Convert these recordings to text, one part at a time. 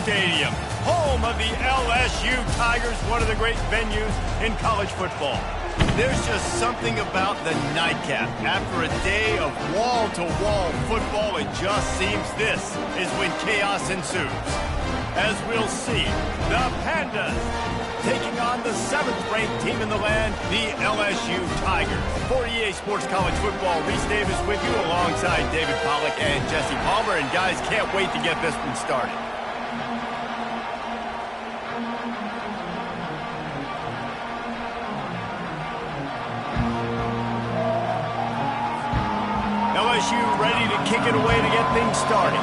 Stadium, home of the LSU Tigers, one of the great venues in college football. There's just something about the nightcap. After a day of wall-to-wall football, it just seems this is when chaos ensues. As we'll see, the Pandas taking on the 7th-ranked team in the land, the LSU Tigers. For EA Sports College Football, Reese Davis with you alongside David Pollack and Jesse Palmer. And guys, can't wait to get this one started. LSU ready to kick it away to get things started.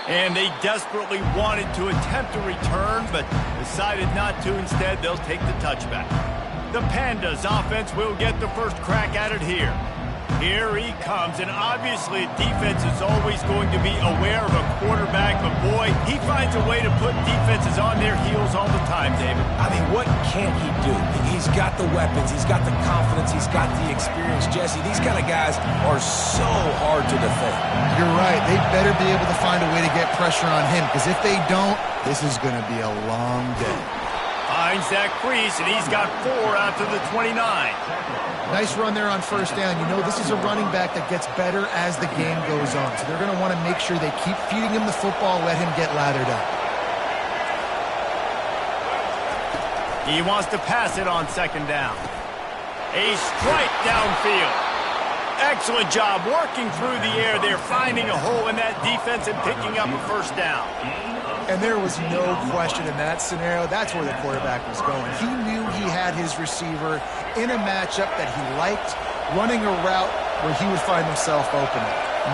And they desperately wanted to attempt a return, but decided not to. Instead, they'll take the touchback. The Pandas offense will get the first crack at it here. Here he comes, and obviously defense is always going to be aware of a quarterback, but boy, he finds a way to put defenses on their heels all the time, David. I mean, what can't he do? He's got the weapons, he's got the confidence, he's got the experience. Jesse, these kind of guys are so hard to defend. You're right. They better be able to find a way to get pressure on him, because if they don't, this is going to be a long day. Finds that crease, and he's got 4 out to the 29. Nice run there on first down. You know, this is a running back that gets better as the game goes on. So they're going to want to make sure they keep feeding him the football, let him get lathered up. He wants to pass it on second down. A strike downfield. Excellent job working through the air there, finding a hole in that defense and picking up a first down. And there was no question in that scenario. That's where the quarterback was going. He knew he had his receiver in a matchup that he liked, running a route where he would find himself open.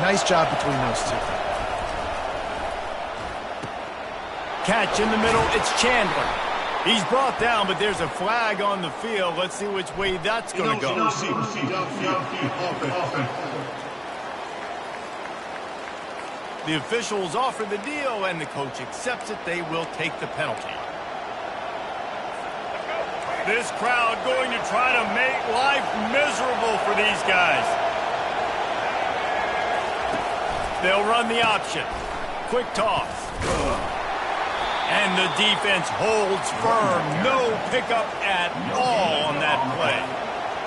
Nice job between those two. Catch in the middle, it's Chandler. He's brought down, but there's a flag on the field. Let's see which way that's going to go. The officials offer the deal, and the coach accepts it. They will take the penalty. This crowd going to try to make life miserable for these guys. They'll run the option. Quick toss. And the defense holds firm. No pickup at all on that play.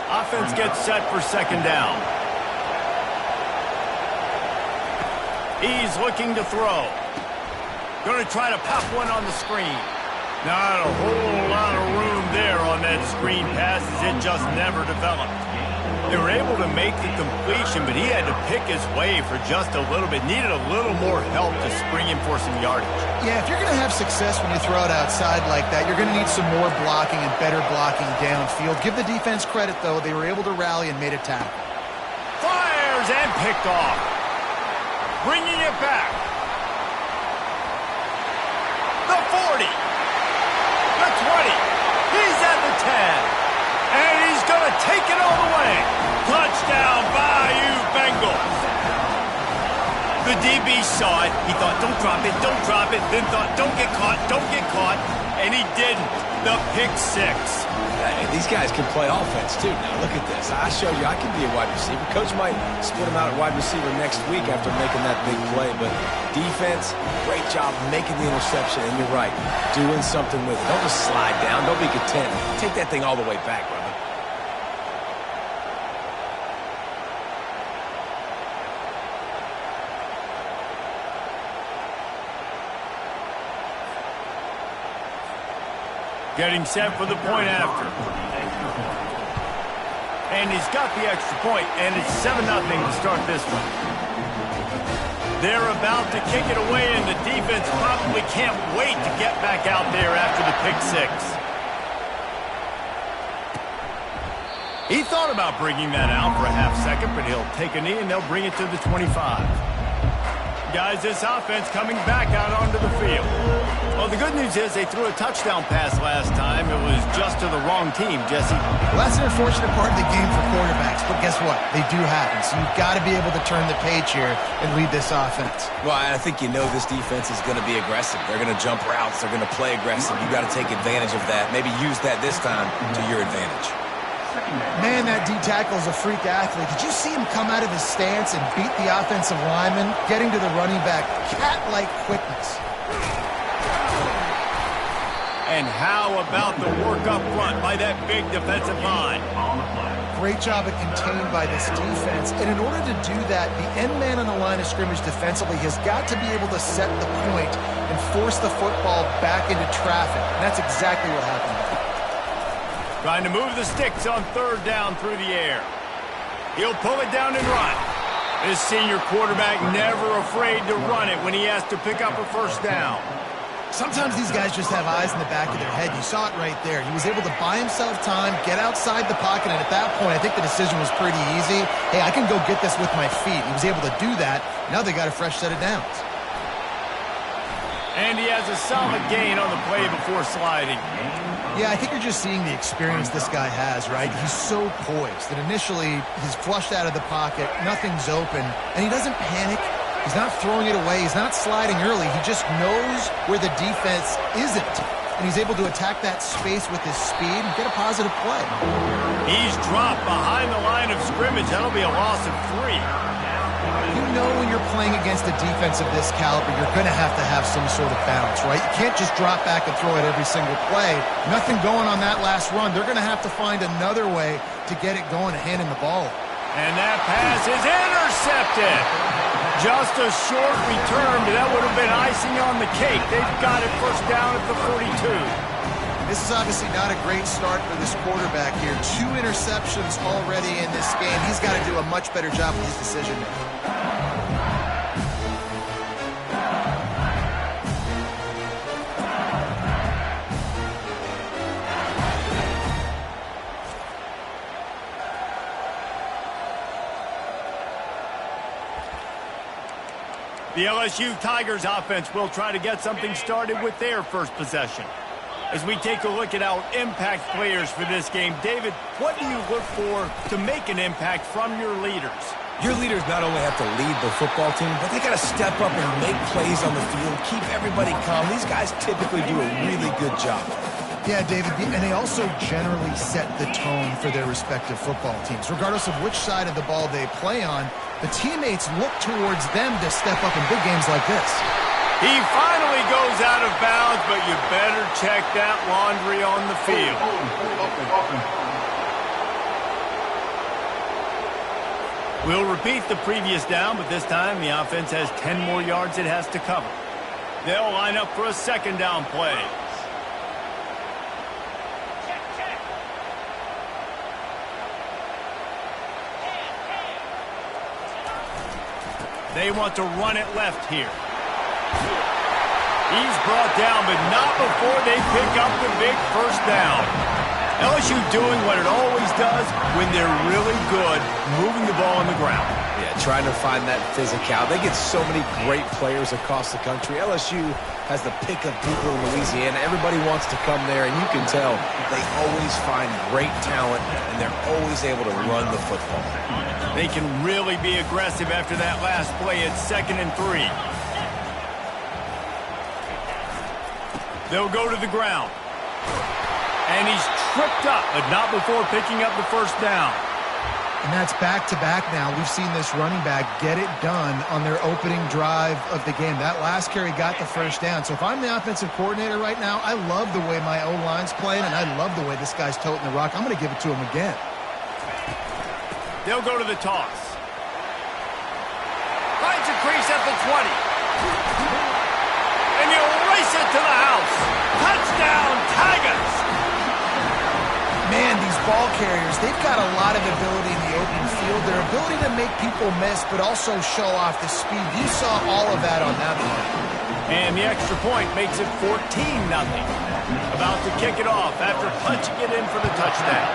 Offense gets set for second down. He's looking to throw. Going to try to pop one on the screen. Not a whole lot of room there on that screen pass, as it just never developed. They were able to make the completion, but he had to pick his way for just a little bit. Needed a little more help to spring him for some yardage. Yeah, if you're going to have success when you throw it outside like that, you're going to need some more blocking and better blocking downfield. Give the defense credit, though. They were able to rally and made a tackle. Fires and picked off. Bringing it back. The 40. The 20. He's at the 10. And he's going to take it all the way. Touchdown, Bayou Bengals. The DB saw it. He thought, don't drop it, don't drop it. Then thought, don't get caught, and he didn't. The pick six. Hey, these guys can play offense, too. Now, look at this. I showed you I can be a wide receiver. Coach might split him out at wide receiver next week after making that big play. But defense, great job making the interception. And you're right, doing something with it. Don't just slide down. Don't be content. Take that thing all the way back, brother. Getting set for the point after. And he's got the extra point, and it's 7-0 to start this one. They're about to kick it away, and the defense probably can't wait to get back out there after the pick six. He thought about bringing that out for a half second, but he'll take a knee, and they'll bring it to the 25. Guys, this offense coming back out onto the field. Well, the good news is they threw a touchdown pass last time. It was just to the wrong team, Jesse. Well, that's an unfortunate part of the game for quarterbacks, but guess what? They do happen, so you've got to be able to turn the page here and lead this offense. Well, I think you know this defense is going to be aggressive. They're going to jump routes. They're going to play aggressive. You've got to take advantage of that. Maybe use that this time to your advantage. Man, that D-tackle is a freak athlete. Did you see him come out of his stance and beat the offensive lineman, getting to the running back? Cat-like quickness. And how about the work up front by that big defensive line? Great job of contained by this defense. And in order to do that, the end man on the line of scrimmage defensively has got to be able to set the point and force the football back into traffic. And that's exactly what happened. Trying to move the sticks on third down through the air. He'll pull it down and run. This senior quarterback never afraid to run it when he has to pick up a first down. Sometimes these guys just have eyes in the back of their head. You saw it right there. He was able to buy himself time, get outside the pocket, and at that point, I think the decision was pretty easy. Hey, I can go get this with my feet. He was able to do that. Now they got a fresh set of downs. And he has a solid gain on the play before sliding. Yeah, I think you're just seeing the experience this guy has, right? He's so poised that initially he's flushed out of the pocket, nothing's open, and he doesn't panic. He's not throwing it away. He's not sliding early. He just knows where the defense isn't, and he's able to attack that space with his speed and get a positive play. He's dropped behind the line of scrimmage. That'll be a loss of 3. You know when you're playing against a defense of this caliber, you're going to have some sort of balance, right? You can't just drop back and throw it every single play. Nothing going on that last run. They're going to have to find another way to get it going and hand him the ball. And that pass is intercepted. Just a short return, but that would have been icing on the cake. They've got it first down at the 42. This is obviously not a great start for this quarterback here. 2 interceptions already in this game. He's got to do a much better job with his decision making. The LSU Tigers offense will try to get something started with their first possession. As we take a look at our impact players for this game, David, what do you look for to make an impact from your leaders? Your leaders not only have to lead the football team, but they got to step up and make plays on the field, keep everybody calm. These guys typically do a really good job. Yeah, David, and they also generally set the tone for their respective football teams. Regardless of which side of the ball they play on, the teammates look towards them to step up in big games like this. He finally goes out of bounds, but you better check that laundry on the field. We'll repeat the previous down, but this time the offense has 10 more yards it has to cover. They'll line up for a second down play. They want to run it left here. He's brought down, but not before they pick up the big first down. LSU doing what it always does when they're really good, moving the ball on the ground. Yeah, trying to find that physicality. They get so many great players across the country. LSU has the pick of people in Louisiana. Everybody wants to come there, and you can tell they always find great talent, and they're always able to run the football. They can really be aggressive after that last play at 2nd and 3. They'll go to the ground. And he's tripped up, but not before picking up the first down. And that's back-to-back now. We've seen this running back get it done on their opening drive of the game. That last carry got the first down. So if I'm the offensive coordinator right now, I love the way my O-line's playing, and I love the way this guy's toting the rock. I'm going to give it to him again. They'll go to the toss. Finds a crease at the 20. And he'll race it to the house. Touchdown, Tigers! Man, these ball carriers, they've got a lot of ability in the open field. Their ability to make people miss, but also show off the speed. You saw all of that on that one. And the extra point makes it 14-0. About to kick it off after punching it in for the touchdown.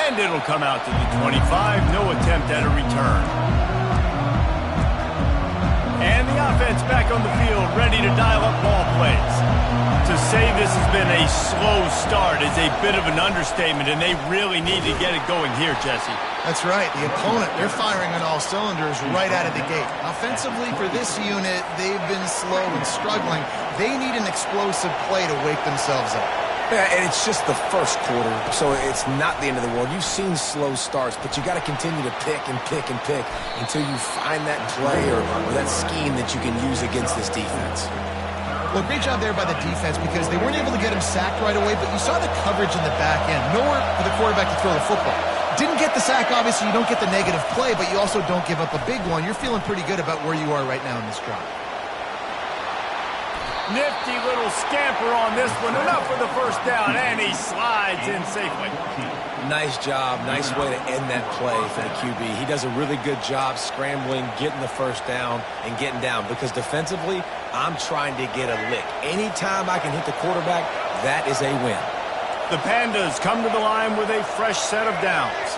And it'll come out to the 25. No attempt at a return. And the offense back on the field, ready to dial up ball plays. To say this has been a slow start is a bit of an understatement, and they really need to get it going here, Jesse. That's right. The opponent, they're firing on all cylinders right out of the gate. Offensively, for this unit, they've been slow and struggling. They need an explosive play to wake themselves up. Yeah, and it's just the first quarter, so it's not the end of the world. You've seen slow starts, but you got to continue to pick and pick and pick until you find that play or that scheme that you can use against this defense. Well, great job there by the defense because they weren't able to get him sacked right away, but you saw the coverage in the back end. Nowhere for the quarterback to throw the football. Didn't get the sack, obviously. You don't get the negative play, but you also don't give up a big one. You're feeling pretty good about where you are right now in this drive. Nifty little scamper on this one. Enough for the first down, and he slides in safely. Nice job. Nice way to end that play for the QB. He does a really good job scrambling, getting the first down, and getting down. Because defensively, I'm trying to get a lick. Anytime I can hit the quarterback, that is a win. The Pandas come to the line with a fresh set of downs.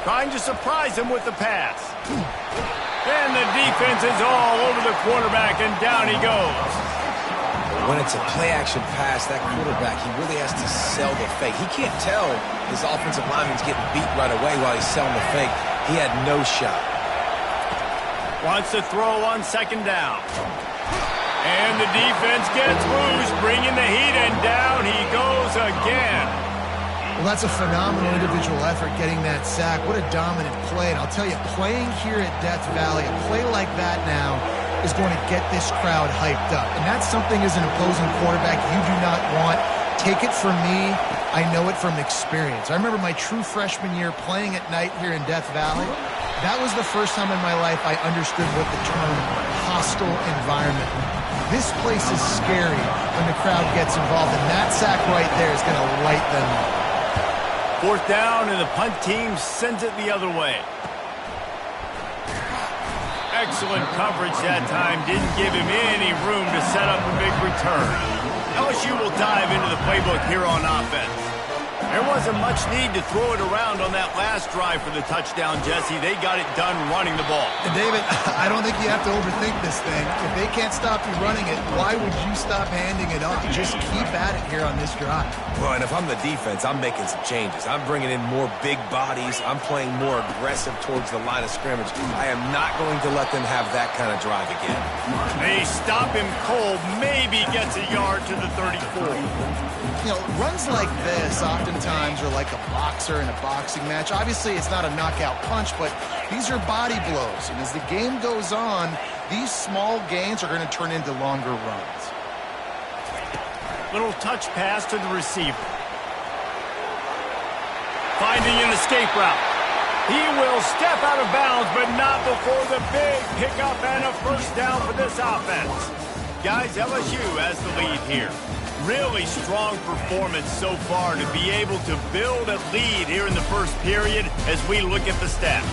Trying to surprise him with the pass. And the defense is all over the quarterback, and down he goes. When it's a play-action pass, that quarterback, he really has to sell the fake. He can't tell his offensive lineman's getting beat right away while he's selling the fake. He had no shot. Wants to throw on second down. And the defense gets loose, bringing the heat, and down he goes again. Well, that's a phenomenal individual effort getting that sack. What a dominant play. And I'll tell you, playing here at Death Valley, a play like that now is going to get this crowd hyped up. And that's something as an opposing quarterback you do not want. Take it from me. I know it from experience. I remember my true freshman year playing at night here in Death Valley. That was the first time in my life I understood what the term hostile environment meant. This place is scary when the crowd gets involved, and that sack right there is going to light them up. Fourth down, and the punt team sends it the other way. Excellent coverage that time. Didn't give him any room to set up a big return. LSU will dive into the playbook here on offense. There wasn't much need to throw it around on that last drive for the touchdown, Jesse. They got it done running the ball. And David, I don't think you have to overthink this thing. If they can't stop you running it, why would you stop handing it off? Just keep at it here on this drive. Well, and if I'm the defense, I'm making some changes. I'm bringing in more big bodies. I'm playing more aggressive towards the line of scrimmage. I am not going to let them have that kind of drive again. They stop him cold. Maybe gets a yard to the 34. You know, runs like this oftentimes are like a boxer in a boxing match. Obviously, it's not a knockout punch, but these are body blows. And as the game goes on, these small gains are going to turn into longer runs. Little touch pass to the receiver. Finding an escape route. He will step out of bounds, but not before the big pickup and a first down for this offense. Guys, LSU has the lead here. Really strong performance so far to be able to build a lead here in the first period as we look at the stats.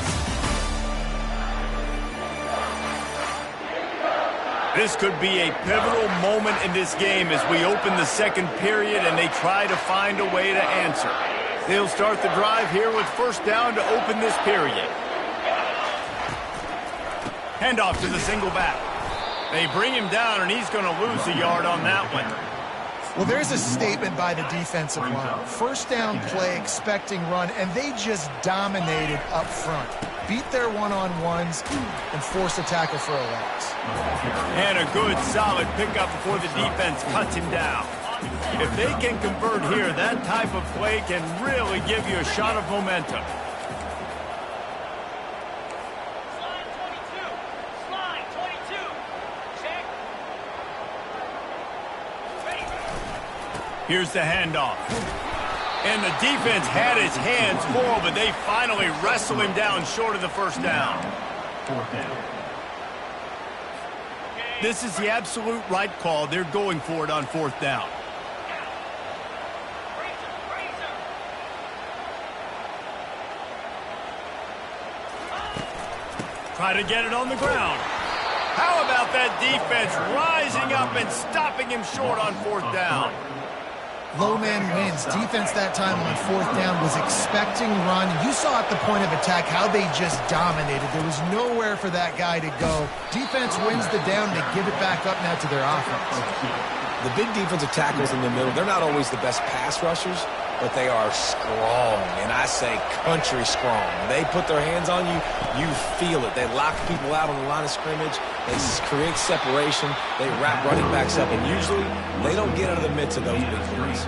This could be a pivotal moment in this game as we open the second period and they try to find a way to answer. They'll start the drive here with first down to open this period. Handoff to the single back. They bring him down and he's going to lose a yard on that one. Well, there's a statement by the defensive line. First down play, expecting run, and they just dominated up front. Beat their one-on-ones and forced a tackle for a loss. And a good, solid pickup before the defense cuts him down. If they can convert here, that type of play can really give you a shot of momentum. Here's the handoff. And the defense had his hands full, but they finally wrestle him down short of the first down. This is the absolute right call. They're going for it on fourth down. Try to get it on the ground. How about that defense rising up and stopping him short on fourth down? Low man wins. Defense that time on fourth down was expecting run. You saw at the point of attack how they just dominated. There was nowhere for that guy to go. Defense wins the down. They give it back up now to their offense. The big defensive tackles in the middle, they're not always the best pass rushers, but they are strong, and I say country strong. They put their hands on you, you feel it. They lock people out on the line of scrimmage. They create separation. They wrap running backs up, and usually they don't get out of the midst of those big plays.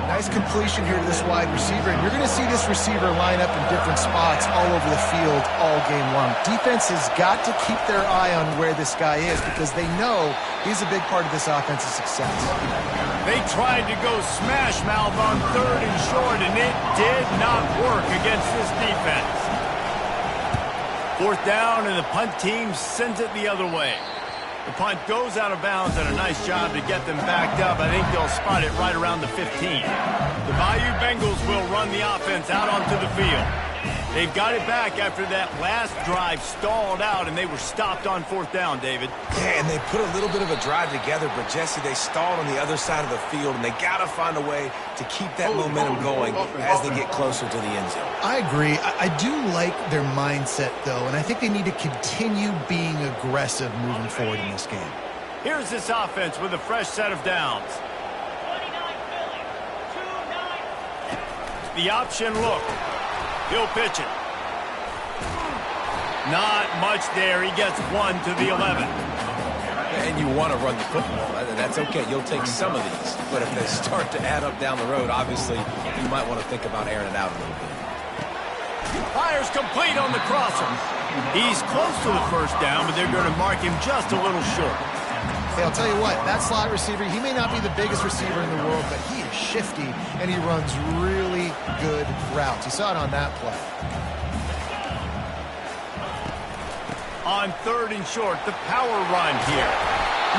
Nice completion here to this wide receiver, and you're going to see this receiver line up in different spots all over the field all game long. Defense has got to keep their eye on where this guy is because they know he's a big part of this offense's success. They tried to go smash mouth on third and short, and it did not work against this defense. Fourth down, and the punt team sends it the other way. The punt goes out of bounds, and a nice job to get them backed up. I think they'll spot it right around the 15. The Bayou Bengals will run the offense out onto the field. They've got it back after that last drive stalled out, and they were stopped on fourth down, David. Yeah, and they put a little bit of a drive together, but, Jesse, they stalled on the other side of the field, and they got to find a way to keep that momentum going as they get closer to the end zone. I agree. I do like their mindset, though, and I think they need to continue being aggressive moving forward in this game. Here's this offense with a fresh set of downs. The option look. He'll pitch it. Not much there. He gets one to the 11. And you want to run the football. That's okay. You'll take some of these. But if they start to add up down the road, obviously, you might want to think about airing it out a little bit. Fires complete on the crosser. He's close to the first down, but they're going to mark him just a little short. Hey, I'll tell you what, that slot receiver, he may not be the biggest receiver in the world, but he is shifty, and he runs really good routes. You saw it on that play. On third and short, the power run here.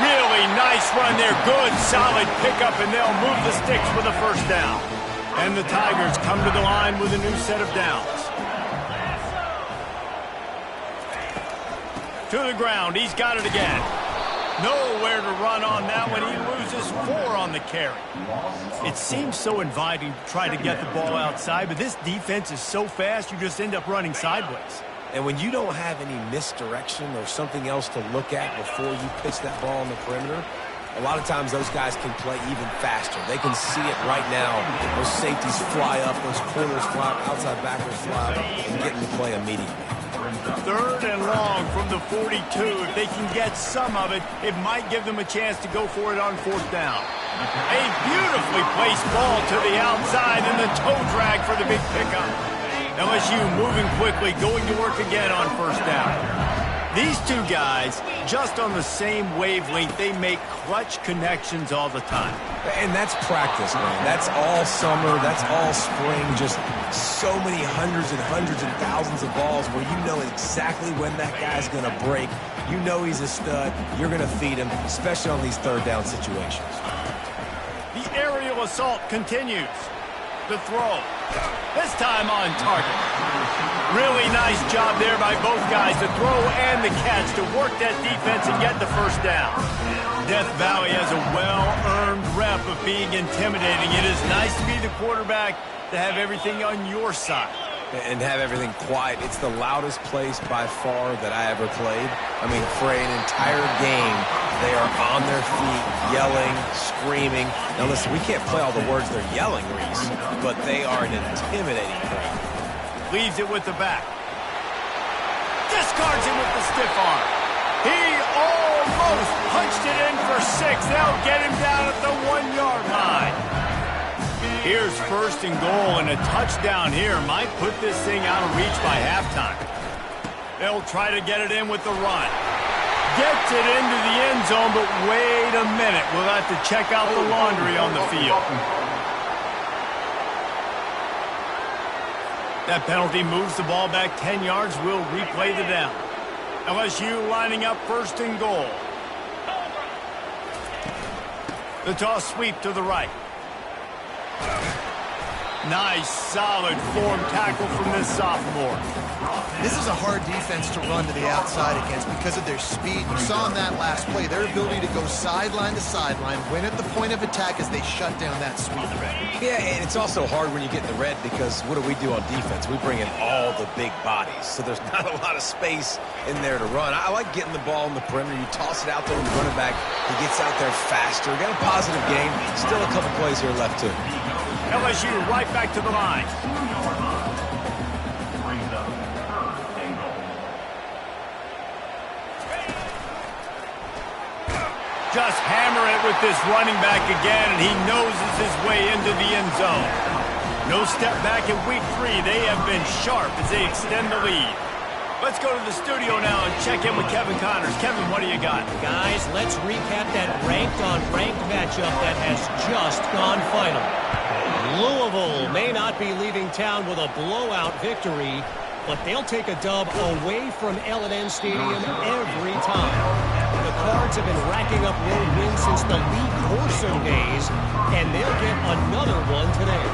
Really nice run there. Good, solid pickup, and they'll move the sticks for the first down. And the Tigers come to the line with a new set of downs. To the ground. He's got it again. Nowhere to run on that one. He loses 4 on the carry. It seems so inviting to try to get the ball outside, but this defense is so fast, you just end up running sideways. And when you don't have any misdirection or something else to look at before you pitch that ball on the perimeter, a lot of times those guys can play even faster. They can see it right now. Those safeties fly up, those corners fly up, outside backers fly up, and get in the play immediately. Third and long from the 42. If they can get some of it, it might give them a chance to go for it on fourth down. A beautifully placed ball to the outside, and the toe drag for the big pickup. LSU moving quickly, going to work again on first down. These two guys, just on the same wavelength, they make clutch connections all the time. And that's practice, man. That's all summer. That's all spring. Just so many hundreds and thousands of balls where you know exactly when that guy's going to break. You know he's a stud. You're going to feed him, especially on these third down situations. The aerial assault continues. The throw. This time on target. Really nice job there by both guys, the throw and the catch, to work that defense and get the first down. Death Valley has a well-earned rep of being intimidating. It is nice to be the quarterback, to have everything on your side. and have everything quiet. It's the loudest place by far that I ever played. I mean, for an entire game, they are on their feet, yelling, screaming. Now listen, we can't play all the words they're yelling, Reese, but they are an intimidating crowd. Leaves it with the back. Discards it with the stiff arm. He almost punched it in for 6. They'll get him down at the 1-yard line. Here's 1st and goal, and a touchdown here might put this thing out of reach by halftime. They'll try to get it in with the run. Gets it into the end zone, but wait a minute. We'll have to check out the laundry on the field. That penalty moves the ball back 10 yards. We'll replay the down. LSU lining up 1st and goal. The toss sweep to the right. Nice, solid form tackle from this sophomore. This is a hard defense to run to the outside against because of their speed. You saw in that last play, their ability to go sideline to sideline, win at the point of attack as they shut down that sweep. Yeah, and it's also hard when you get in the red because what do we do on defense? We bring in all the big bodies, so there's not a lot of space in there to run. I like getting the ball in the perimeter. You toss it out there and the running back, he gets out there faster. Got a positive game. Still a couple plays here left too. LSU right back to the line. Just hammer it with this running back again, and he noses his way into the end zone. No step back in week 3. They have been sharp as they extend the lead. Let's go to the studio now and check in with Kevin Connors. Kevin, what do you got? Guys, let's recap that ranked-on-ranked matchup that has just gone final. Louisville may not be leaving town with a blowout victory, but they'll take a dub away from L&N Stadium every time. The Cards have been racking up road wins since the Lee Corso days, and they'll get another one today.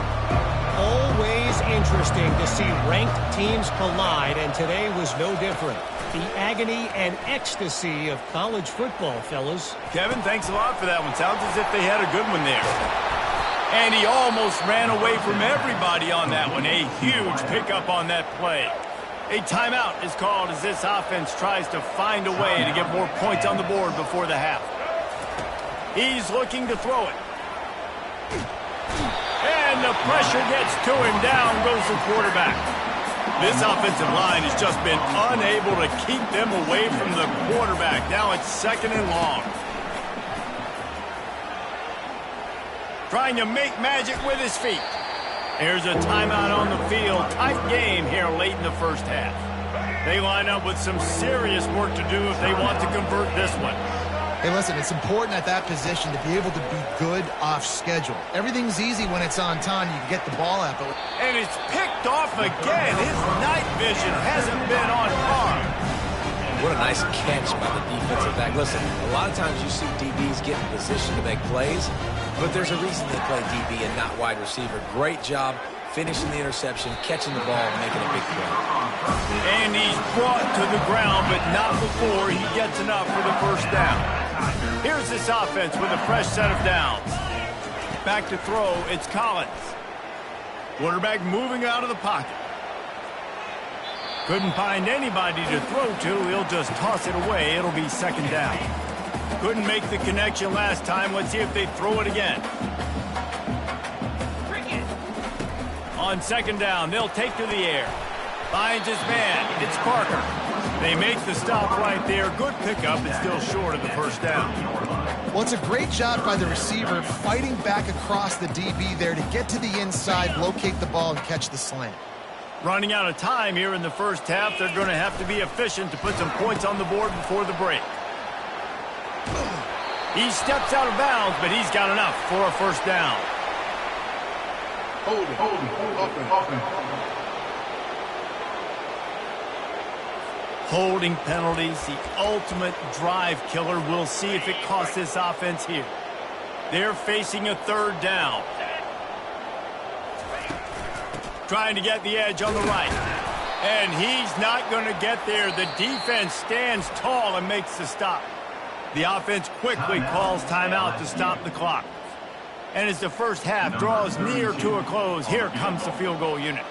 Always interesting to see ranked teams collide, and today was no different. The agony and ecstasy of college football, fellas. Kevin, thanks a lot for that one. Sounds as if they had a good one there. And he almost ran away from everybody on that one. A huge pickup on that play. A timeout is called as this offense tries to find a way to get more points on the board before the half. He's looking to throw it. And the pressure gets to him. Down goes the quarterback. This offensive line has just been unable to keep them away from the quarterback. Now it's 2nd and long. Trying to make magic with his feet. Here's a timeout on the field. Tight game here late in the first half. They line up with some serious work to do if they want to convert this one. Hey, listen, it's important at that position to be able to be good off schedule. Everything's easy when it's on time. You can get the ball out. And it's picked off again. His night vision hasn't been on par. What a nice catch by the defensive back. Listen, a lot of times you see DBs get in position to make plays, but there's a reason they play DB and not wide receiver. Great job finishing the interception, catching the ball, and making a big play. And he's brought to the ground, but not before he gets enough for the first down. Here's this offense with a fresh set of downs. Back to throw, it's Collins. Quarterback moving out of the pocket. Couldn't find anybody to throw to. He'll just toss it away. It'll be 2nd down. Couldn't make the connection last time. Let's see if they throw it again. On 2nd down, they'll take to the air. Finds his man. It's Parker. They make the stop right there. Good pickup, but still short of the first down. Well, it's a great job by the receiver fighting back across the DB there to get to the inside, locate the ball, and catch the slant. Running out of time here in the first half. They're going to have to be efficient to put some points on the board before the break. He steps out of bounds, but he's got enough for a first down. Holding penalties, the ultimate drive killer. We'll see if it costs this offense here. They're facing a 3rd down. Trying to get the edge on the right. And he's not going to get there. The defense stands tall and makes the stop. The offense quickly calls timeout to stop the clock. And as the first half draws near to a close, here comes the field goal unit.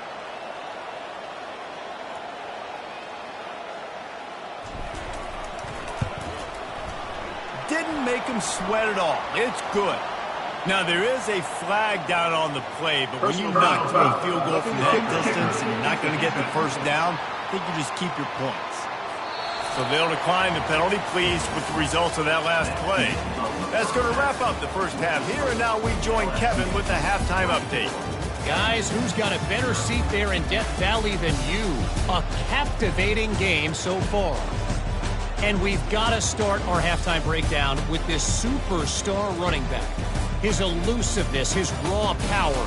didn't make him sweat at all. It's good. Now, there is a flag down on the play, but when you knock through a field goal from that distance and you're not going to get the first down, I think you just keep your points. So they'll decline the penalty, pleased with the results of that last play. That's going to wrap up the first half here, and now we join Kevin with the halftime update. Guys, who's got a better seat there in Death Valley than you? A captivating game so far. And we've got to start our halftime breakdown with this superstar running back. His elusiveness, his raw power.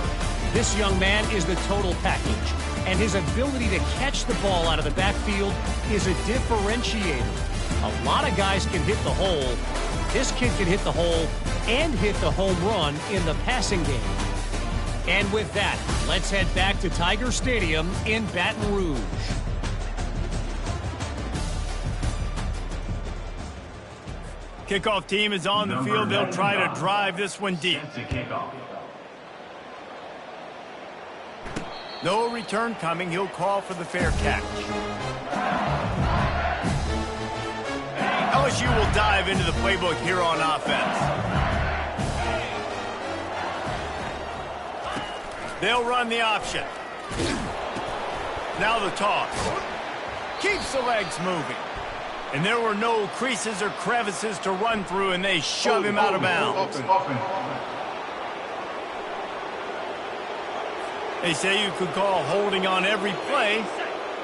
This young man is the total package. And his ability to catch the ball out of the backfield is a differentiator. A lot of guys can hit the hole. This kid can hit the hole and hit the home run in the passing game. And with that, let's head back to Tiger Stadium in Baton Rouge. Kickoff team is on the field. They'll try to drive this one deep. No return coming. He'll call for the fair catch. LSU will dive into the playbook here on offense. They'll run the option. Now the toss. Keeps the legs moving. And there were no creases or crevices to run through, and they shove him out of bounds. They say you could call holding on every play.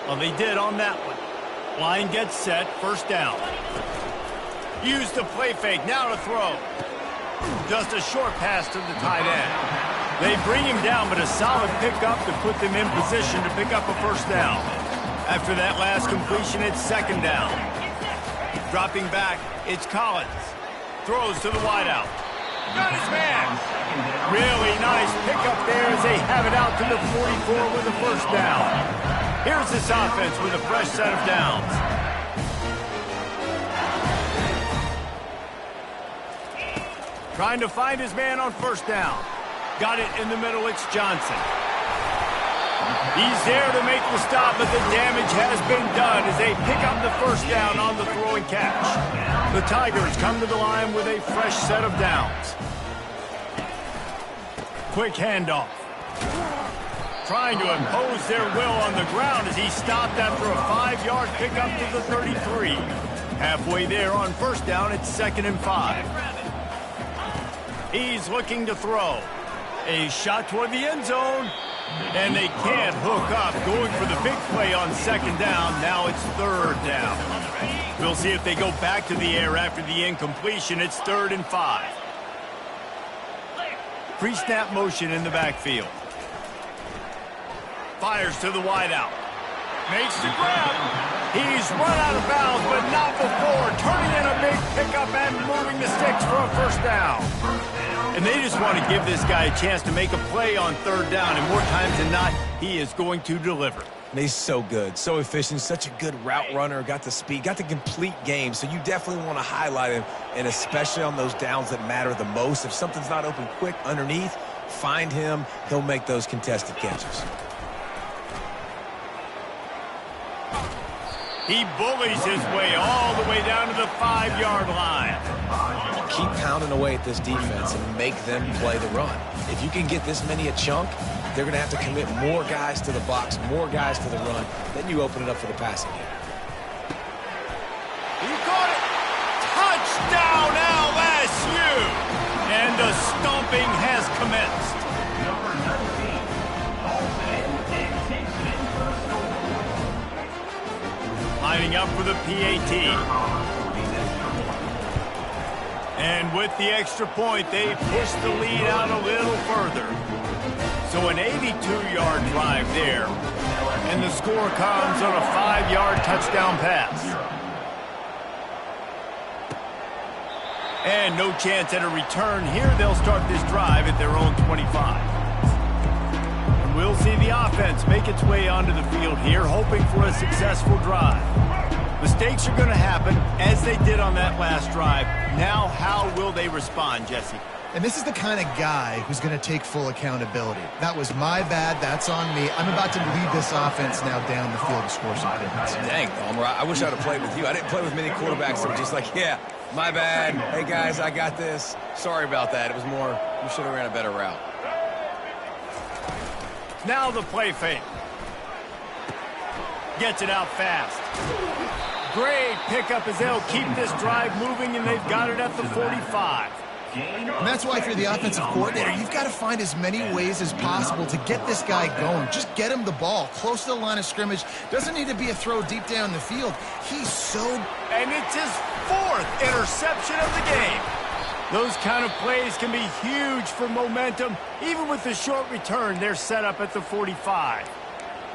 Well, they did on that one. Line gets set, first down. Use the play fake, now to throw. Just a short pass to the tight end. They bring him down, but a solid pickup to put them in position to pick up a first down. After that last completion, it's second down. Dropping back, it's Collins. Throws to the wideout. Got his man. Really nice pickup there as they have it out to the 44 with a first down. Here's this offense with a fresh set of downs. Trying to find his man on first down. Got it in the middle, it's Johnson. He's there to make the stop, but the damage has been done as they pick up the first down on the throw and catch. The Tigers come to the line with a fresh set of downs. Quick handoff. Trying to impose their will on the ground as he stopped after a 5-yard pickup to the 33. Halfway there on first down, it's 2nd and 5. He's looking to throw. A shot toward the end zone. And they can't hook up, going for the big play on second down. Now it's third down. We'll see if they go back to the air after the incompletion. It's 3rd and 5. Pre-snap motion in the backfield. Fires to the wideout. Makes the grab. He's run out of bounds, but not before. Turning in a big pickup and moving the sticks for a first down. And they just want to give this guy a chance to make a play on third down, and more times than not, he is going to deliver. And he's so good, so efficient, such a good route runner, got the speed, got the complete game, so you definitely want to highlight him, and especially on those downs that matter the most. If something's not open quick underneath, find him, he'll make those contested catches. He bullies his way all the way down to the 5-yard line. Keep pounding away at this defense and make them play the run. If you can get this many a chunk, they're going to have to commit more guys to the box, more guys to the run. Then you open it up for the passing game. He caught it. Touchdown, LSU! And the stomping has commenced. Lining up for the PAT. And with the extra point, they push the lead out a little further. So an 82-yard drive there. And the score comes on a 5-yard touchdown pass. And no chance at a return here. They'll start this drive at their own 25. And we'll see the offense make its way onto the field here, hoping for a successful drive. Mistakes are going to happen, as they did on that last drive. Now, how will they respond, Jesse? And this is the kind of guy who's going to take full accountability. That was my bad. That's on me. I'm about to lead this offense now down the field to score some points. Dang, Palmer, I wish I'd have played with you. I didn't play with many quarterbacks that were just like, yeah, My bad. Hey, guys, I got this. Sorry about that. It was more, we should have ran a better route. Now the play fake. Gets it out fast. Great pickup as they'll keep this drive moving, and they've got it at the 45. And that's why if you're the offensive coordinator, you've got to find as many ways as possible to get this guy going. Just get him the ball close to the line of scrimmage. Doesn't need to be a throw deep down the field. He's so... And it's his 4th interception of the game. Those kind of plays can be huge for momentum. Even with the short return, they're set up at the 45.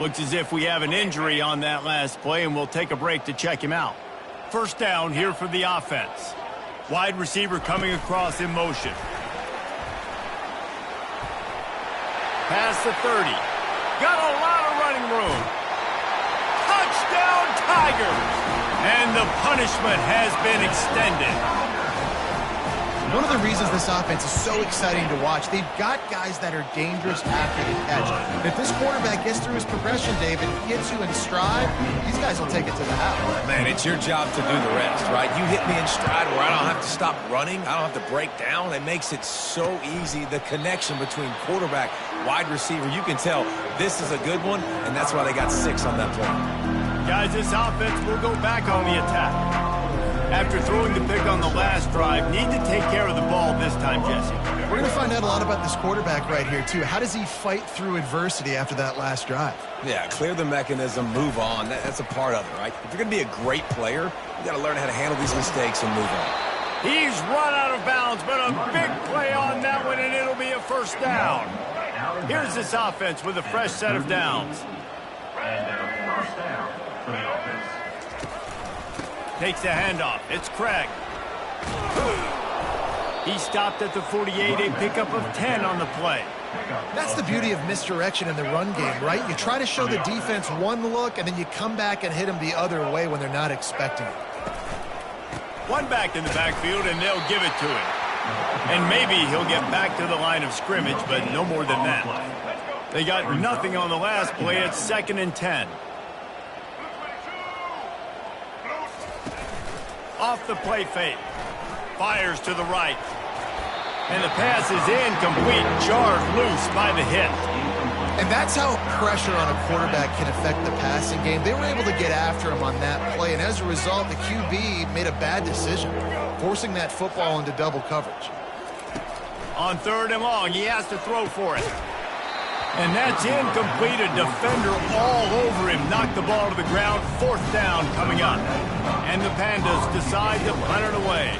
Looks as if we have an injury on that last play, and we'll take a break to check him out. First down here for the offense. Wide receiver coming across in motion. Past the 30. Got a lot of running room. Touchdown, Tigers! And the punishment has been extended. One of the reasons this offense is so exciting to watch, they've got guys that are dangerous after the catch. If this quarterback gets through his progression, David, gets you in stride, these guys will take it to the house. Man, it's your job to do the rest, right? You hit me in stride where I don't have to stop running. I don't have to break down. It makes it so easy. The connection between quarterback, wide receiver, you can tell this is a good one, and that's why they got 6 on that play. Guys, this offense will go back on the attack. After throwing the pick on the last drive, need to take care of the ball this time, Jesse. We're going to find out a lot about this quarterback right here, too. How does he fight through adversity after that last drive? Yeah, clear the mechanism, move on. That's a part of it, right? If you're going to be a great player, you got to learn how to handle these mistakes and move on. He's run out of bounds, but a big play on that one, and it'll be a first down. Here's this offense with a fresh set of downs. First down for the offense. Takes the handoff. It's Craig. He stopped at the 48, a pickup of 10 on the play. That's the beauty of misdirection in the run game, right? You try to show the defense one look, and then you come back and hit them the other way when they're not expecting it. One back in the backfield, and they'll give it to him. And maybe he'll get back to the line of scrimmage, but no more than that. They got nothing on the last play. It's 2nd and 10. Off the play fake. Fires to the right. And the pass is incomplete. Jarred loose by the hit. And that's how pressure on a quarterback can affect the passing game. They were able to get after him on that play, and as a result, the QB made a bad decision, forcing that football into double coverage. On 3rd and long, he has to throw for it. And that's incomplete. A defender all over him. Knocked the ball to the ground. 4th down coming up. And the Pandas decide to punt it away.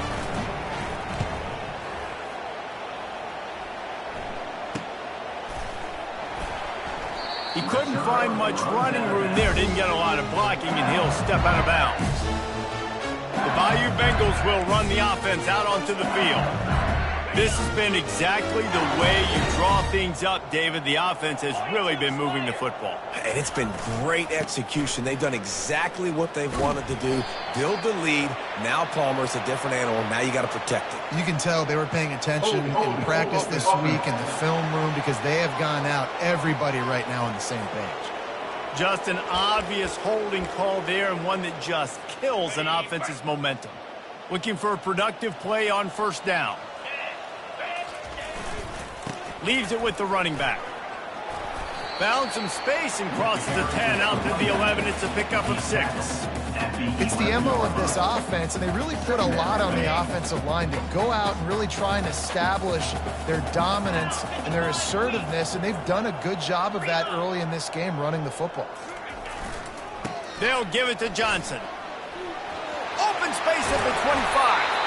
He couldn't find much running room there. Didn't get a lot of blocking, and he'll step out of bounds. The Bayou Bengals will run the offense out onto the field. This has been exactly the way you draw things up, David. The offense has really been moving the football. And it's been great execution. They've done exactly what they've wanted to do. Build the lead. Now Palmer's a different animal. Now you got to protect it. You can tell they were paying attention in practice this week in the film room because they have gone out, everybody right now on the same page. Just an obvious holding call there, and one that just kills an offense's momentum. Looking for a productive play on 1st down. Leaves it with the running back. Found some space and crosses the 10 out to the 11. It's a pickup of 6. It's the MO of this offense, and they really put a lot on the offensive line to go out and really try and establish their dominance and their assertiveness, and they've done a good job of that early in this game running the football. They'll give it to Johnson. Open space at the 25.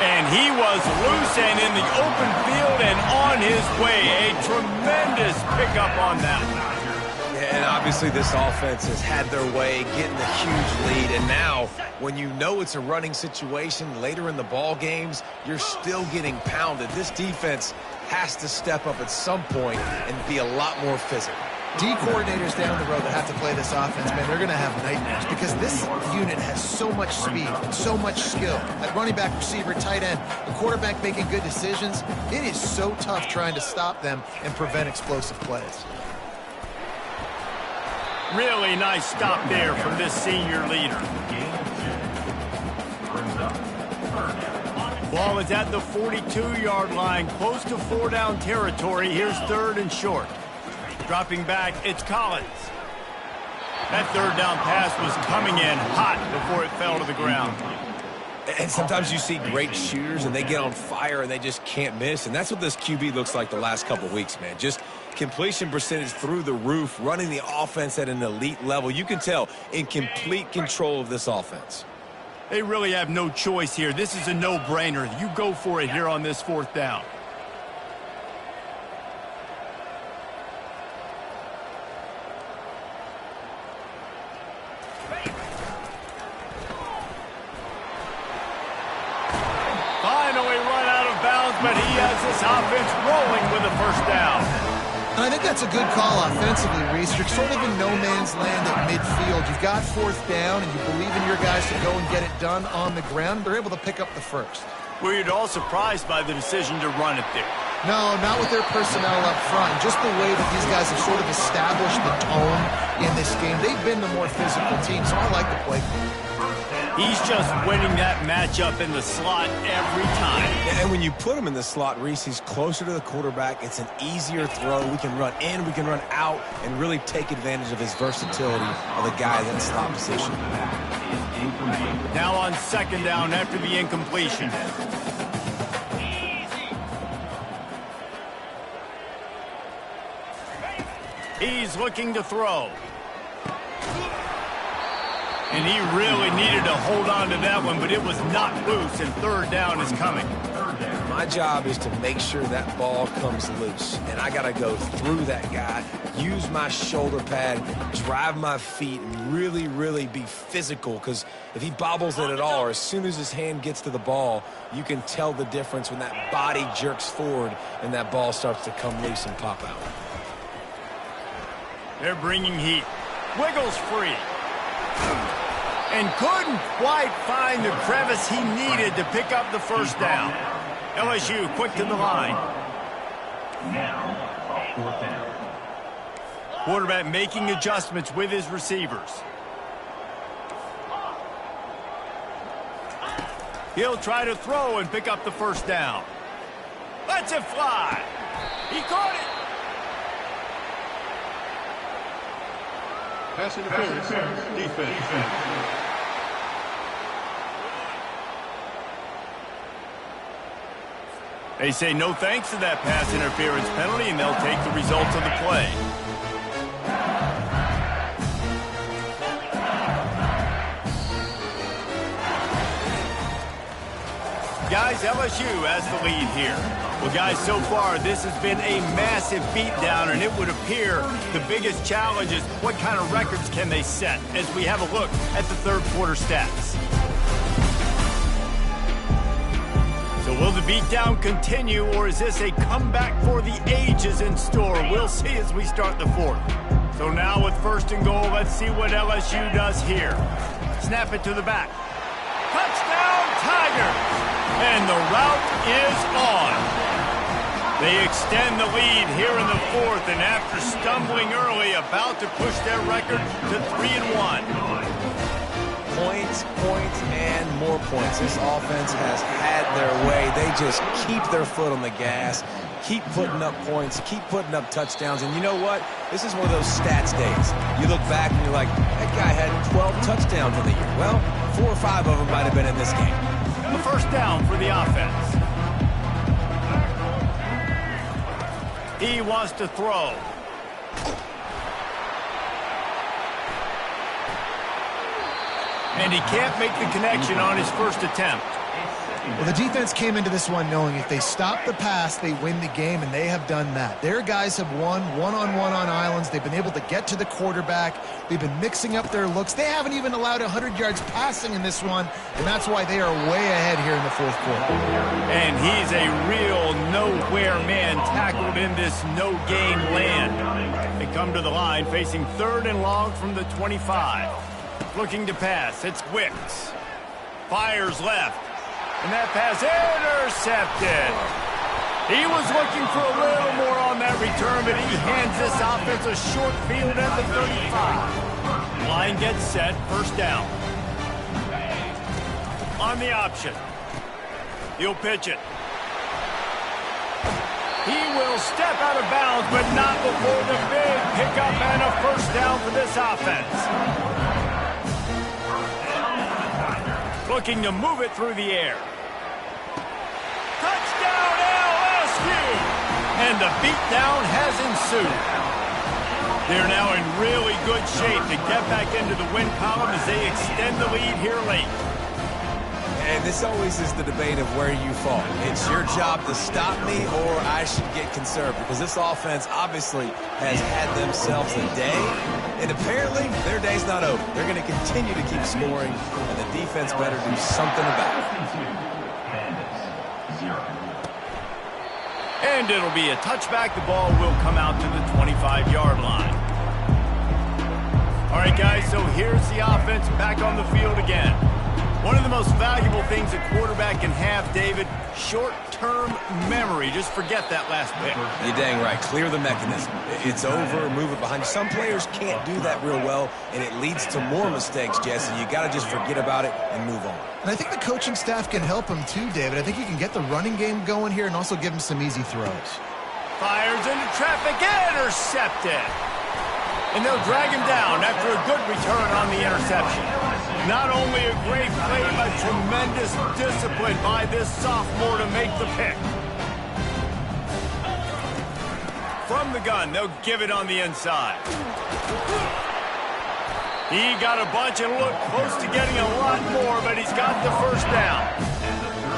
And he was loose and in the open field and on his way. A tremendous pickup on that. Yeah, and obviously this offense has had their way, getting a huge lead. And now, when you know it's a running situation later in the ball games, you're still getting pounded. This defense has to step up at some point and be a lot more physical. D coordinators down the road that have to play this offense, man, they're going to have nightmares because this unit has so much speed, so much skill. At running back, receiver, tight end, the quarterback making good decisions. It is so tough trying to stop them and prevent explosive plays. Really nice stop there from this senior leader. Brings up 3rd down. Ball is at the 42-yard line, close to 4-down territory. Here's 3rd and short. Dropping back, it's Collins. That 3rd down pass was coming in hot before it fell to the ground. And sometimes you see great shooters, and they get on fire, and they just can't miss. And that's what this QB looks like the last couple weeks, man. Just completion percentage through the roof, running the offense at an elite level. You can tell in complete control of this offense. They really have no choice here. This is a no-brainer. You go for it here on this 4th down. Finally run out of bounds, but he has this offense rolling with a 1st down. I think that's a good call offensively, Reese. You're sort of in no man's land at midfield. You've got 4th down, and you believe in your guys to go and get it done on the ground. They're able to pick up the 1st. Were you at all surprised by the decision to run it there? No, not with their personnel up front. Just the way that these guys have sort of established the tone in this game. They've been the more physical team, so I like the play. He's just winning that matchup in the slot every time. And when you put him in the slot, Reese, he's closer to the quarterback. It's an easier throw. We can run in, we can run out, and really take advantage of his versatility of the guy in that slot position. Now on 2nd down after the incompletion. He's looking to throw. And he really needed to hold on to that one, but it was knocked loose, and 3rd down is coming. My job is to make sure that ball comes loose, and I got to go through that guy, use my shoulder pad, drive my feet, and really, really be physical, because if he bobbles it at all, or as soon as his hand gets to the ball, you can tell the difference when that body jerks forward and that ball starts to come loose and pop out. They're bringing heat. Wiggles free. And couldn't quite find the crevice he needed to pick up the 1st down. LSU quick to the line. Now, 4th down. Quarterback making adjustments with his receivers. He'll try to throw and pick up the 1st down. Lets it fly. He caught it. Pass interference. Defense. They say no thanks to that pass interference penalty, and they'll take the results of the play. Guys, LSU has the lead here. Well, guys, so far this has been a massive beatdown, and it would appear the biggest challenge is what kind of records can they set as we have a look at the 3rd quarter stats. So will the beatdown continue, or is this a comeback for the ages in store? We'll see as we start the 4th. So now with 1st and goal, let's see what LSU does here. Snap it to the back. Touchdown, Tigers! And the route is on. They extend the lead here in the 4th, and after stumbling early, about to push their record to 3-1. Points, and more points. This offense has had their way. They just keep their foot on the gas, keep putting up points, keep putting up touchdowns. And you know what? This is one of those stats days. You look back and you're like, that guy had 12 touchdowns in the year. Well, 4 or 5 of them might have been in this game. A 1st down for the offense. He wants to throw. And he can't make the connection on his 1st attempt. Well, the defense came into this one knowing if they stop the pass, they win the game, and they have done that. Their guys have won one-on-one on islands. They've been able to get to the quarterback. They've been mixing up their looks. They haven't even allowed 100 yards passing in this one, and that's why they are way ahead here in the 4th quarter. And he's a real nowhere man tackled in this no-gain land. They come to the line facing 3rd and long from the 25. Looking to pass, it's Wicks. Fires left, and that pass intercepted. He was looking for a little more on that return, but he hands this offense a short field at the 35. Line gets set, 1st down. On the option. He'll pitch it. He will step out of bounds, but not before the big pickup and a first down for this offense. Looking to move it through the air. Touchdown LSU! And the beatdown has ensued. They're now in really good shape to get back into the win column as they extend the lead here late. And this always is the debate of where you fall. It's your job to stop me or I should get conservative, because this offense obviously has had themselves a day, and apparently their day's not over. They're going to continue to keep scoring, and the defense better do something about it. And it'll be a touchback. The ball will come out to the 25-yard line. All right, guys, so here's the offense back on the field again. One of the most valuable things a quarterback can have, David, short-term memory. Just forget that last pick. You're dang right. Clear the mechanism. It's over, move it behind you. Some players can't do that real well, and it leads to more mistakes, Jesse. You got to just forget about it and move on. And I think the coaching staff can help him too, David. I think he can get the running game going here and also give him some easy throws. Fires into traffic, intercepted. And they'll drag him down after a good return on the interception. Not only a great play, but tremendous discipline by this sophomore to make the pick. From the gun, they'll give it on the inside. He got a bunch and looked close to getting a lot more, but he's got the first down.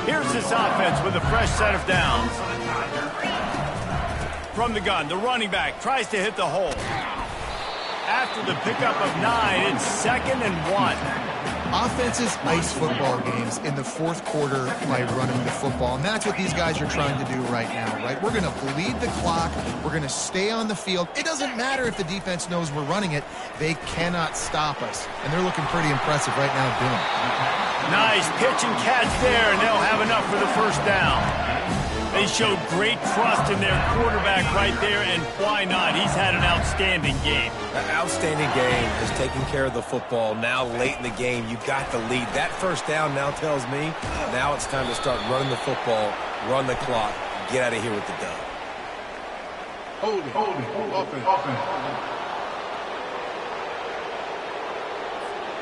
Here's this offense with a fresh set of downs. From the gun, the running back tries to hit the hole. After the pickup of 9, it's 2nd and 1. Offenses ice football games in the fourth quarter by running the football, and that's what these guys are trying to do right now, right? We're going to bleed the clock. We're going to stay on the field. It doesn't matter if the defense knows we're running it. They cannot stop us, and they're looking pretty impressive right now doing it. Nice pitch and catch there, and they'll have enough for the first down. They showed great trust in their quarterback right there, and why not? He's had an outstanding game. An outstanding game, has taken care of the football. Now late in the game, you got the lead. That first down now tells me now it's time to start running the football, run the clock, get out of here with the dub. Offense.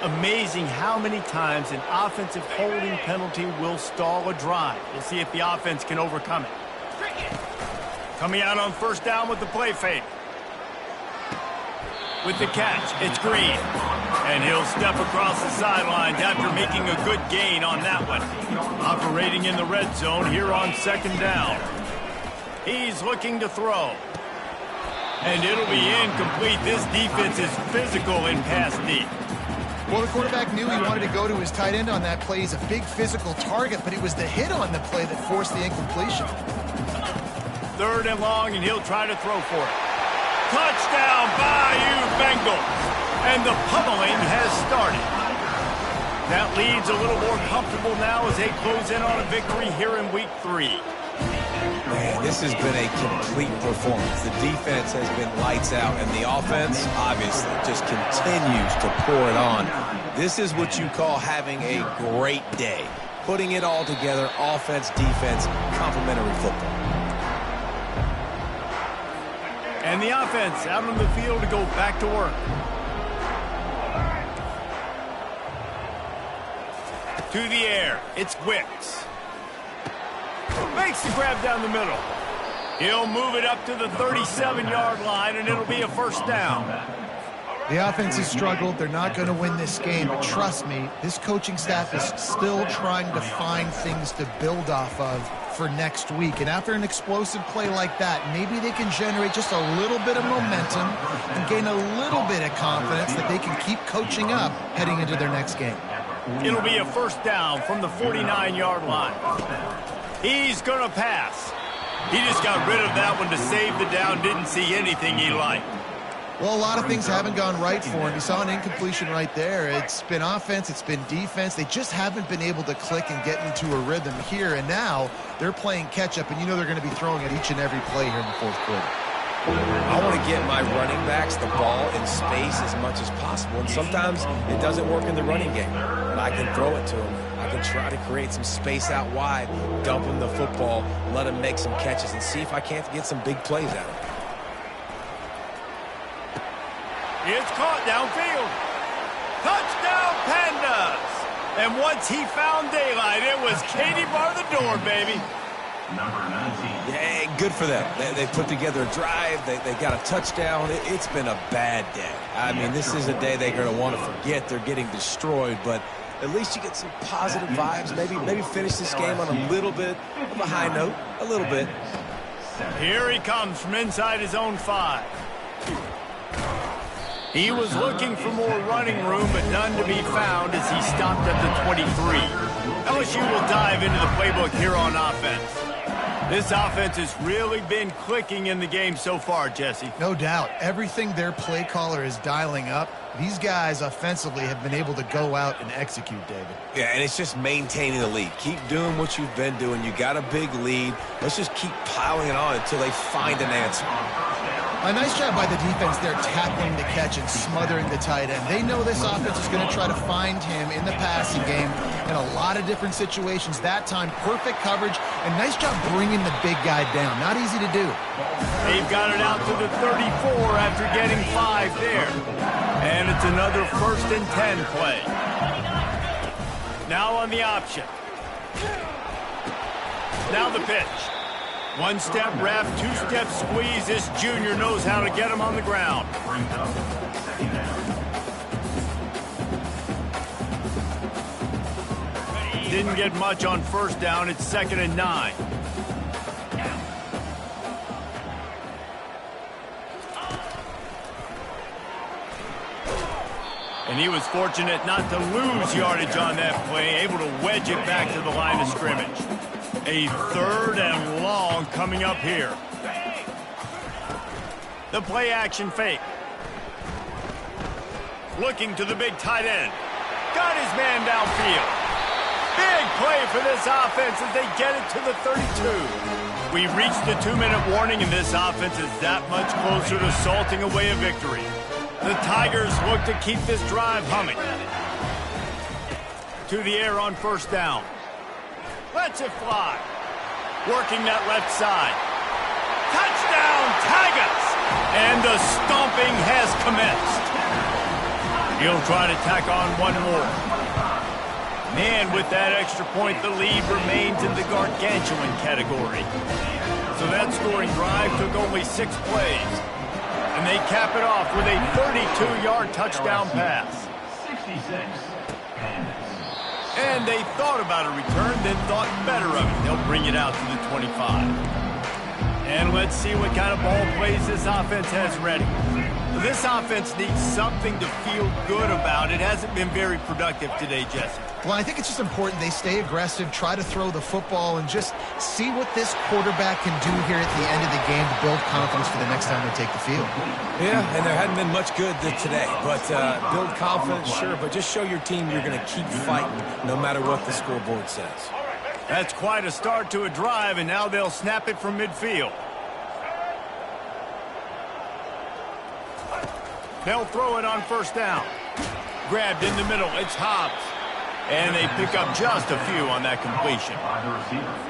Amazing how many times an offensive holding penalty will stall a drive. We'll see if the offense can overcome it. Coming out on first down with the play fake. With the catch, it's Green. And he'll step across the sidelines after making a good gain on that one. Operating in the red zone here on 2nd down. He's looking to throw. And it'll be incomplete. This defense is physical in pass deep. Well, the quarterback knew he wanted to go to his tight end on that play. He's a big physical target, but it was the hit on the play that forced the incompletion. 3rd and long, and he'll try to throw for it. Touchdown, Bayou Bengals. And the pummeling has started. That lead's a little more comfortable now as they close in on a victory here in week 3. Man, this has been a complete performance. The defense has been lights out, and the offense, obviously, just continues to pour it on. This is what you call having a great day. Putting it all together, offense, defense, complementary football. And the offense out on the field to go back to work. To the air, it's Wicks. Makes the grab down the middle. He'll move it up to the 37-yard line, and it'll be a first down. The offense has struggled. They're not going to win this game, but trust me, this coaching staff is still trying to find things to build off of for next week. And after an explosive play like that, maybe they can generate just a little bit of momentum and gain a little bit of confidence that they can keep coaching up heading into their next game. It'll be a first down from the 49-yard line. He's going to pass. He just got rid of that one to save the down, didn't see anything he liked. Well, a lot of things haven't gone right for him. You saw an incompletion right there. It's been offense, it's been defense. They just haven't been able to click and get into a rhythm here. And now they're playing catch-up, and you know they're going to be throwing it each and every play here in the fourth quarter. I want to get my running backs the ball in space as much as possible. And sometimes it doesn't work in the running game. But I can throw it to them. I can try to create some space out wide, dump them the football, let them make some catches, and see if I can't get some big plays out of it. It's caught downfield. Touchdown, Pandas! And once he found daylight, it was Katie bar the door, baby. Number 19. Yeah, good for them. They put together a drive. They got a touchdown. It's been a bad day. I mean, this is a day they're going to want to forget. They're getting destroyed, but at least you get some positive vibes. Maybe finish this game on a little bit of a high note. A little bit. Here he comes from inside his own 5. He was looking for more running room, but none to be found as he stopped at the 23. LSU will dive into the playbook here on offense. This offense has really been clicking in the game so far, Jesse. No doubt. Everything their play caller is dialing up, these guys offensively have been able to go out and execute, David. Yeah, and it's just maintaining the lead. Keep doing what you've been doing. You got a big lead. Let's just keep piling it on until they find an answer. A nice job by the defense there, tackling the catch and smothering the tight end. They know this offense is going to try to find him in the passing game in a lot of different situations. That time, perfect coverage, and nice job bringing the big guy down. Not easy to do. They've got it out to the 34 after getting 5 there. And it's another 1st and 10 play. Now on the option. Now the pitch. 1-step wrap, 2-step squeeze. This junior knows how to get him on the ground. Didn't get much on 1st down. It's 2nd and 9. And he was fortunate not to lose yardage on that play, able to wedge it back to the line of scrimmage. A 3rd and long coming up here. The play action fake. Looking to the big tight end. Got his man downfield. Big play for this offense as they get it to the 32. We reached the 2-minute warning, and this offense is that much closer to salting away a victory. The Tigers look to keep this drive humming. To the air on 1st down. Lets it fly. Working that left side. Touchdown, Tigers! And the stomping has commenced. He'll try to tack on one more. Man, with that extra point, the lead remains in the gargantuan category. So that scoring drive took only 6 plays. And they cap it off with a 32-yard touchdown pass. 66. And they thought about a return, then thought better of it. They'll bring it out to the 25. And let's see what kind of ball plays this offense has ready. This offense needs something to feel good about. It hasn't been very productive today, Jesse. Well, I think it's just important they stay aggressive, try to throw the football, and just see what this quarterback can do here at the end of the game to build confidence for the next time they take the field. Yeah, and there hadn't been much good today. But build confidence, sure, but just show your team you're going to keep fighting no matter what the scoreboard says. That's quite a start to a drive, and now they'll snap it from midfield. They'll throw it on 1st down. Grabbed in the middle. It's Hobbs. And they pick up just a few on that completion.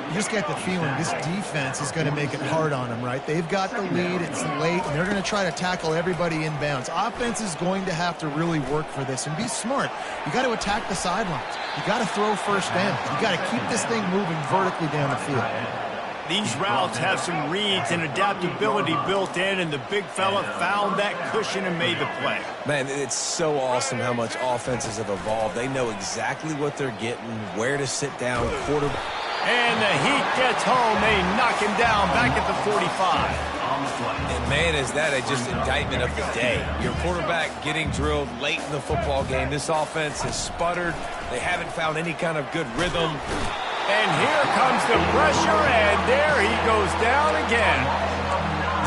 You just get the feeling this defense is going to make it hard on them, right? They've got the lead. It's late, and they're going to try to tackle everybody inbounds. Offense is going to have to really work for this and be smart. You got to attack the sidelines. You got to throw 1st down. You got to keep this thing moving vertically down the field. These routes have some reads and adaptability built in, and the big fella found that cushion and made the play. Man, it's so awesome how much offenses have evolved. They know exactly what they're getting, where to sit down, quarterback. And the heat gets home. They knock him down back at the 45. And man, is that just indictment of the day. Your quarterback getting drilled late in the football game. This offense has sputtered. They haven't found any kind of good rhythm. And here comes the pressure, and there he goes down again.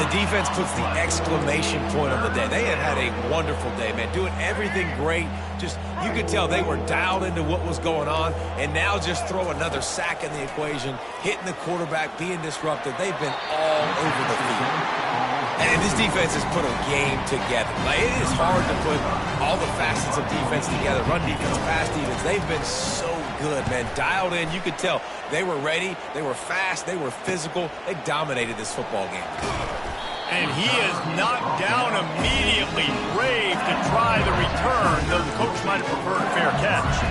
The defense puts the exclamation point on the day. They have had a wonderful day, man, doing everything great. Just, you could tell they were dialed into what was going on, and now just throw another sack in the equation, hitting the quarterback, being disruptive. They've been all over the field. And this defense has put a game together. Like, it is hard to put all the facets of defense together. Run defense, pass defense. They've been so good, man. Dialed in. You could tell they were ready. They were fast. They were physical. They dominated this football game. And he is knocked down immediately. Brave to try the return, though the coach might have preferred a fair catch.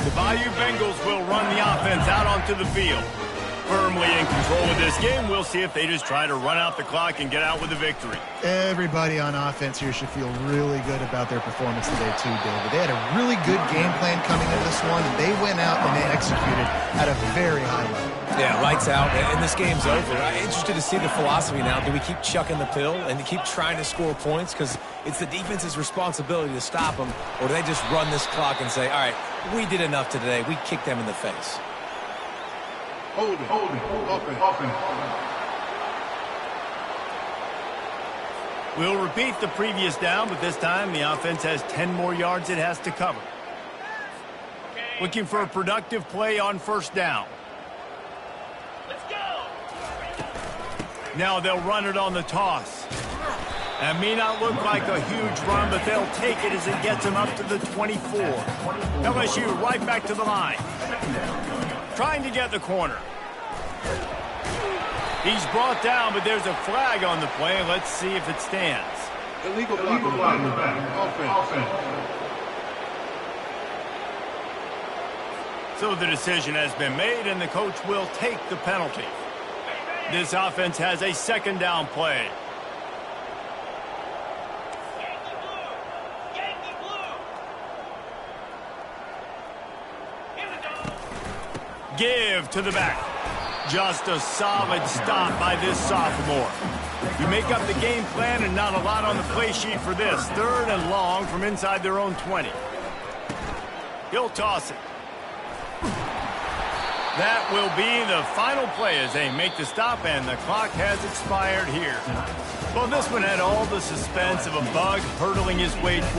The Bayou Bengals will run the offense out onto the field. Firmly in control of this game. We'll see if they just try to run out the clock and get out with a victory. Everybody on offense here should feel really good about their performance today too, David. They had a really good game plan coming into this one, and they went out and they executed at a very high level. Yeah, lights out, and this game's over. I'm interested to see the philosophy now. Do we keep chucking the pill and keep trying to score points because it's the defense's responsibility to stop them, or do they just run this clock and say, all right, we did enough today. We kicked them in the face. Holding. Offense. We'll repeat the previous down, but this time the offense has 10 more yards it has to cover. Looking for a productive play on first down. Let's go. Now they'll run it on the toss. That may not look like a huge run, but they'll take it as it gets them up to the 24. LSU right back to the line. Trying to get the corner. He's brought down, but there's a flag on the play. Let's see if it stands. Illegal flag in the back. Offense. So the decision has been made, and the coach will take the penalty. This offense has a second down play. Yankee blue. Here we go. Give to the back. Just a solid stop by this sophomore. You make up the game plan and not a lot on the play sheet for this. 3rd and long from inside their own 20. He'll toss it. That will be the final play as they make the stop, and the clock has expired here. Well, this one had all the suspense of a bug hurtling his way toward